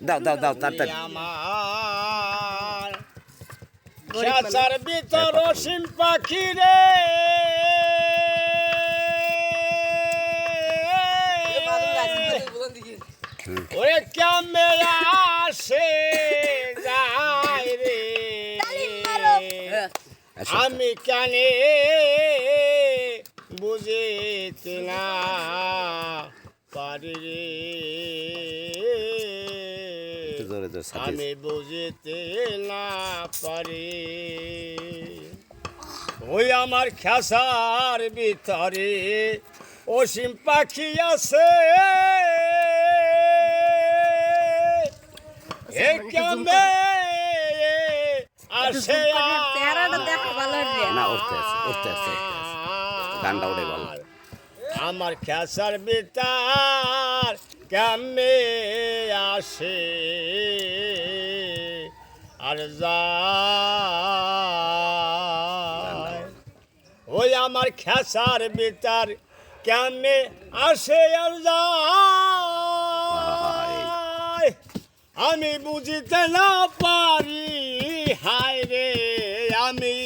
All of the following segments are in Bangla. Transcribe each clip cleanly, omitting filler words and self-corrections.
দাও গাও দাও তাড়াতাড়ি আমার খাঁচার ভিতর অসীম পাখি রে ওরে কেমনে আসে যায় রে আমি কানে বুঝিতে না পারি রে আমি বুঝিতে না পারি ওই আমার খাসার ভিতরে অসীম পাখি আছে এ কেমনে আসে না উঠতে আছে গানটা ওটাই বল আমার খাসার ভিতর কেমনে আসে আর যায় ওই আমার খাসার ভিতর কেমনে আসে আর যায় আমি বুঝিতে না পারি হায় রে আমি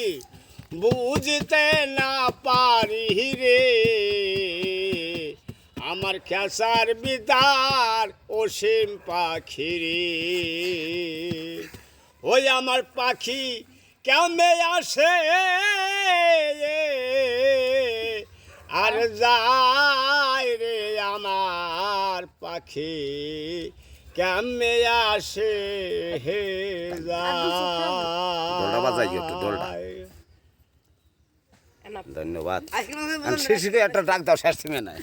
বুঝিতে না পারি রে আমার খাসার ভিতর অসীম পাখি রে ওই আমার পাখি কেমনে আসে আর যায় রে আমার পাখি কেমনে আসে হে যায় ধন্যবাদ শিশুকে একটা ডাক দাও শেষ নাই